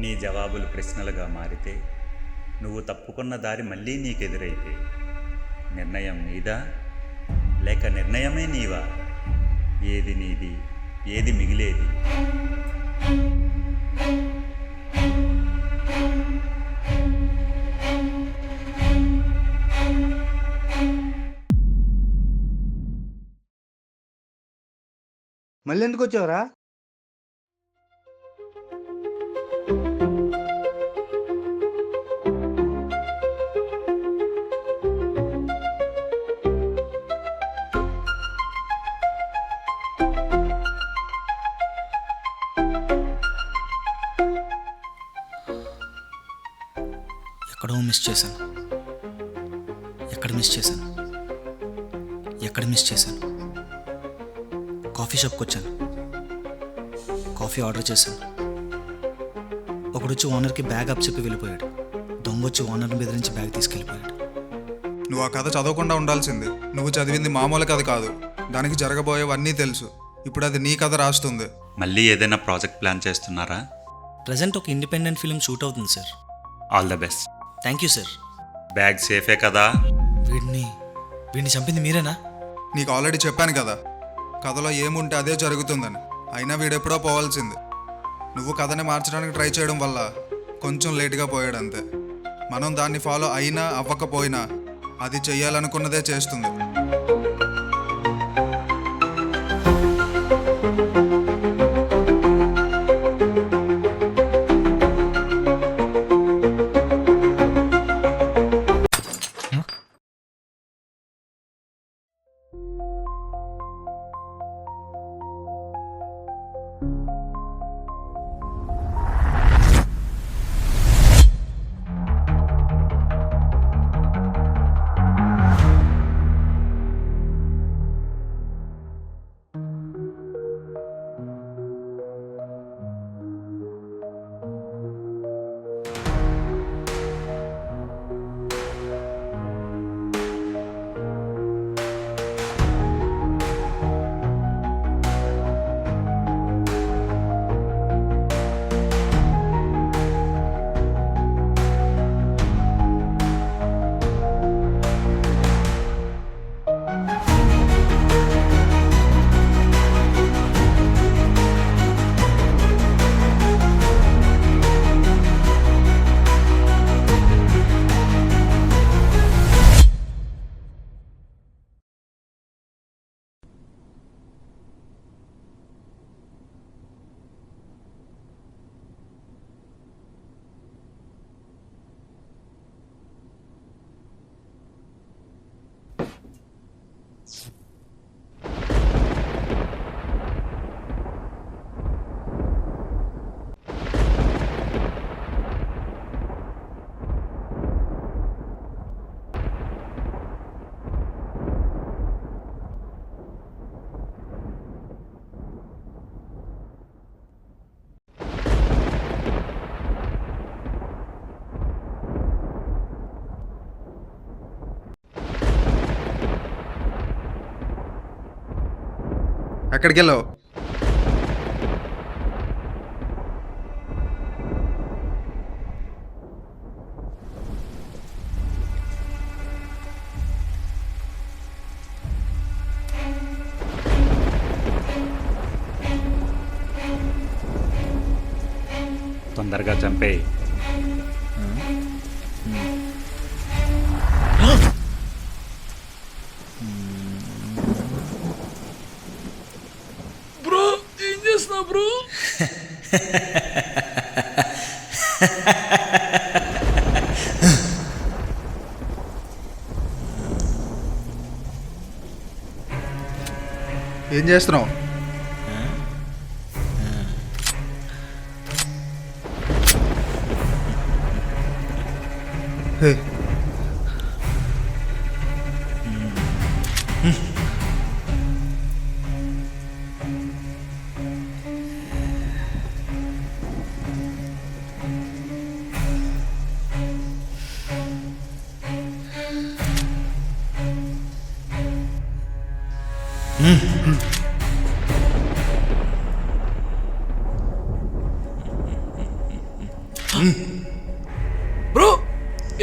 అన్ని జవాబులు ప్రశ్నలుగా మారితే, నువ్వు తప్పుకున్న దారి మళ్ళీ నీకెదురైతే, నిర్ణయం నీదా లేక నిర్ణయమే నీవా? ఏది నీది, ఏది మిగిలేది? మళ్ళీ ఎందుకు వచ్చావురా? ఎక్కడో మిస్ చేశాను. ఎక్కడ మిస్ చేశాను? కాఫీ షాప్కి వచ్చాను. కాఫీ ఆర్డర్ చేశాను. ఒకడొచ్చి ఓనర్కి బ్యాగ్ అప్ చెప్పి వెళ్ళిపోయాడు. దొంగొచ్చి ఓనర్ని బెదిరించి బ్యాగ్ తీసుకెళ్ళిపోయాడు. నువ్వు ఆ కథ చదవకుండా ఉండాల్సింది. నువ్వు చదివింది మామూలు కథ కాదు, దానికి జరగబోయేవన్నీ తెలుసు. ఇప్పుడు అది నీ కథ రాస్తుంది. మళ్ళీ ఏదైనా ప్రాజెక్ట్ ప్లాన్ చేస్తున్నారా? ప్రజెంట్ ఒక ఇండిపెండెంట్ ఫిల్మ్ షూట్ అవుతుంది sir. All the best. Thank you sir. Bag సేఫే కదా? వీడిని చంపింది మీరేనా? నీకు ఆల్రెడీ చెప్పాను కదా, కథలో ఏముంటే అదే జరుగుతుందని. అయినా వీడెప్పుడో పోవాల్సింది. నువ్వు కథని మార్చడానికి ట్రై చేయడం వల్ల కొంచెం లేట్గా పోయాడు అంతే. మనం దాన్ని ఫాలో అయినా అవ్వకపోయినా అది చెయ్యాలనుకున్నదే చేస్తుంది. ఎక్కడికి వెళ్ళావు? తొందరగా చంపేయి. బ్రో ఏం చేస్తున్నావు? హే,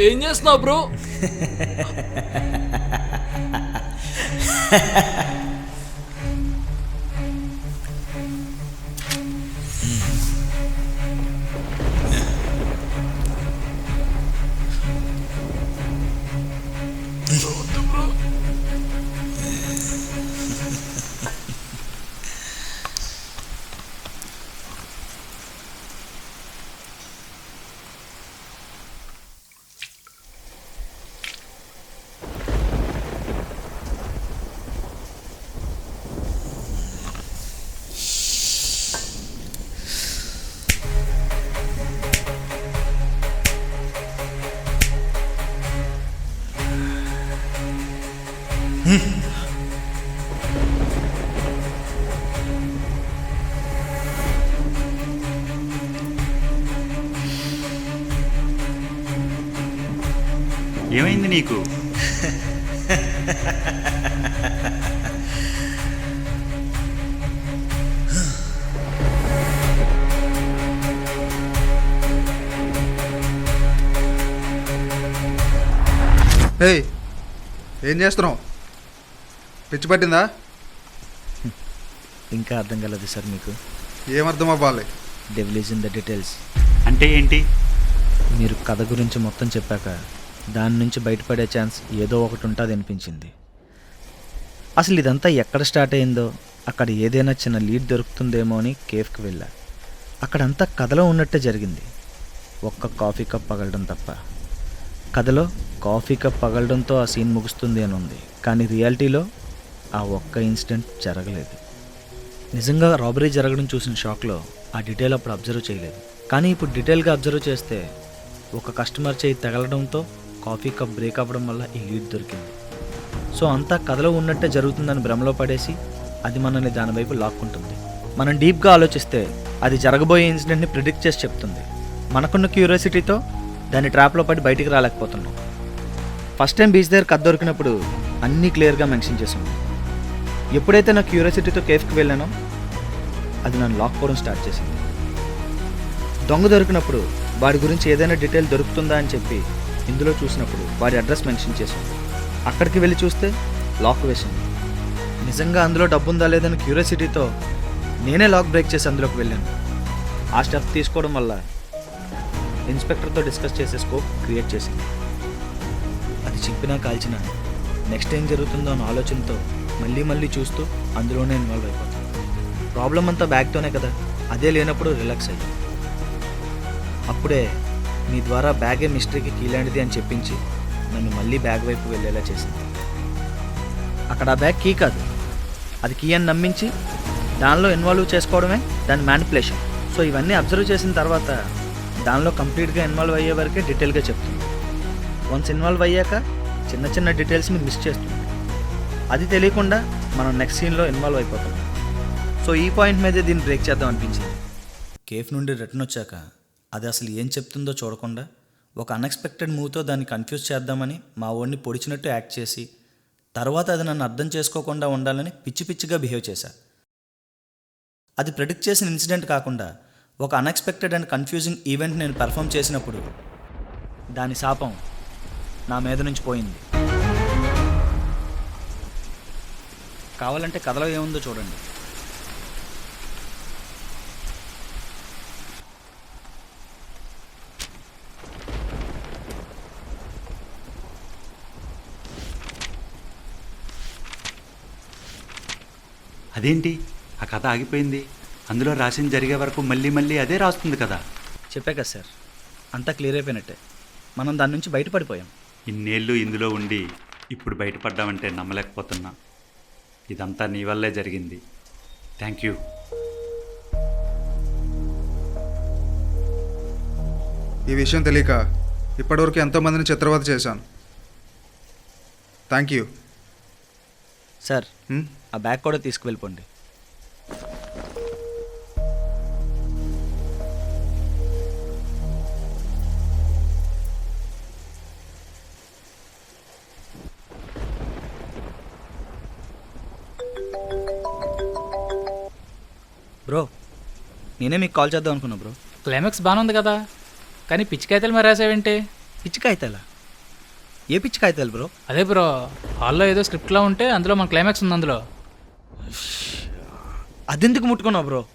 ఏం చేస్తున్నావు బ్రో? ఏమైంది నీకు? హే, ఏం చేస్తున్నావు? పిచ్చి పట్టిందా? ఇంకా అర్థం కాలేదు సార్ మీకు. ఏమర్థం అవ్వాలి? Devil is in the details. అంటే ఏంటి? మీరు కథ గురించి మొత్తం చెప్పాక దాని నుంచి బయటపడే ఛాన్స్ ఏదో ఒకటి ఉంటుంది అనిపించింది. అసలు ఇదంతా ఎక్కడ స్టార్ట్ అయిందో, అక్కడ ఏదైనా చిన్న లీడ్ దొరుకుతుందేమో అని కేఫ్కి వెళ్ళా. అక్కడంతా కథలో ఉన్నట్టే జరిగింది, ఒక్క కాఫీ కప్ పగలడం తప్ప. కథలో కాఫీ కప్ పగలడంతో ఆ సీన్ ముగుస్తుంది అని ఉంది, కానీ రియాలిటీలో ఆ ఒక్క ఇన్సిడెంట్ జరగలేదు. నిజంగా రాబరీ జరగడం చూసిన షాక్లో ఆ డీటెయిల్ అప్పుడు అబ్జర్వ్ చేయలేదు. కానీ ఇప్పుడు డీటెయిల్గా అబ్జర్వ్ చేస్తే ఒక కస్టమర్ చేయి తగలడంతో కాఫీ కప్ బ్రేక్ అవ్వడం వల్ల ఈ లీడ్ దొరికింది. సో అంతా కథలో ఉన్నట్టే జరుగుతుందని భ్రమలో పడేసి అది మనల్ని దానివైపు లాక్కుంటుంది. మనం డీప్గా ఆలోచిస్తే అది జరగబోయే ఇన్సిడెంట్ని ప్రిడిక్ట్ చేసి చెప్తుంది. మనకున్న క్యూరియాసిటీతో దాన్ని ట్రాప్లో పడి బయటికి రాలేకపోతున్నాం. ఫస్ట్ టైం బీచ్ దగ్గర కథ దొరికినప్పుడు అన్నీ క్లియర్గా మెన్షన్ చేసాం. ఎప్పుడైతే నా క్యూరియాసిటీతో కేఫ్కి వెళ్ళానో అది నన్ను లాక్కోవడం స్టార్ట్ చేసింది. దొంగ దొరికినప్పుడు వాడి గురించి ఏదైనా డీటెయిల్ దొరుకుతుందా అని చెప్పి ఇందులో చూసినప్పుడు వాడి అడ్రస్ మెన్షన్ చేసాం. అక్కడికి వెళ్ళి చూస్తే లాక్ వేసింది. నిజంగా అందులో డబ్బు ఉందా లేదని క్యూరియాసిటీతో నేనే లాక్ బ్రేక్ చేసి అందులోకి వెళ్ళాను. ఆ స్టెప్ తీసుకోవడం వల్ల ఇన్స్పెక్టర్తో డిస్కస్ చేసే స్కోప్ క్రియేట్ చేసింది. అది చింపినా కాల్చినా నెక్స్ట్ ఏం జరుగుతుందో అన్న ఆలోచనతో మళ్ళీ చూస్తూ అందులోనే ఇన్వాల్వ్ అయిపోతాను. ప్రాబ్లం అంతా బ్యాగ్తోనే కదా, అదే లేనప్పుడు రిలాక్స్ అయ్యి అప్పుడే మీ ద్వారా బ్యాగే మిస్టరీకి కీలాంటిది అని చెప్పించి నన్ను మళ్ళీ బ్యాగ్ వైపు వెళ్ళేలా చేసింది. అక్కడ ఆ బ్యాగ్ కీ కాదు, అది కీ అని నమ్మించి దానిలో ఇన్వాల్వ్ చేసుకోవడమే దాని మ్యానిపులేషన్. సో ఇవన్నీ అబ్జర్వ్ చేసిన తర్వాత దానిలో కంప్లీట్గా ఇన్వాల్వ్ అయ్యే వరకే డీటెయిల్గా చెప్తుంది. వన్స్ ఇన్వాల్వ్ అయ్యాక చిన్న డీటెయిల్స్ని మిస్ చేస్తుంది. అది తెలియకుండా మనం నెక్స్ట్ సీన్లో ఇన్వాల్వ్ అయిపోతాం. సో ఈ పాయింట్ మీదే దీన్ని బ్రేక్ చేద్దాం అనిపించింది. కేఫ్ నుండి రిటర్న్ వచ్చాక అది అసలు ఏం చెప్తుందో చూడకుండా ఒక అన్ఎక్స్పెక్టెడ్ మూవ్తో దాన్ని కన్ఫ్యూజ్ చేద్దామని మా వాడిని పొడిచినట్టు యాక్ట్ చేసి తర్వాత అది నన్ను అర్థం చేసుకోకుండా ఉండాలని పిచ్చిగా బిహేవ్ చేశా. అది ప్రెడిక్ట్ చేసిన ఇన్సిడెంట్ కాకుండా ఒక అన్ఎక్స్పెక్టెడ్ అండ్ కన్ఫ్యూజింగ్ ఈవెంట్ నేను పెర్ఫామ్ చేసినప్పుడు దాని శాపం నా మీద నుంచి పోయింది. కావాలంటే కథలో ఏముందో చూడండి. అదేంటి ఆ కథ ఆగిపోయింది? అందులో రాసింది జరిగే వరకు మళ్ళీ అదే రాస్తుంది కదా. చెప్పా కదా సార్, అంతా క్లియర్ అయిపోయినట్టే. మనం దాని నుంచి బయటపడిపోయాం. ఇన్నేళ్ళు ఇందులో ఉండి ఇప్పుడు బయటపడ్డామంటే నమ్మలేకపోతున్నా. ఇదంతా నీ వల్లే జరిగింది. Thank you. ఈ విషయం తెలియక ఇప్పటివరకు ఎంతోమందిని చిత్రవద చేశాను. Thank you. సార్ ఆ బ్యాగ్ కూడా తీసుకువెళ్ళిపోండి. బ్రో, నేనే మీకు కాల్ చేద్దాం అనుకున్నా బ్రో. క్లైమాక్స్ బాగానే ఉంది కదా, కానీ పిచ్చి కాగితాలు మరి రాసావేంటి? పిచ్చి కాగితాలా? ఏ పిచ్చి కాగితాలు బ్రో? అదే బ్రో, హాల్లో ఏదో స్క్రిప్ట్లా ఉంటే అందులో మన క్లైమాక్స్ ఉంది అందులో. అదెందుకు ముట్టుకున్నావు బ్రో?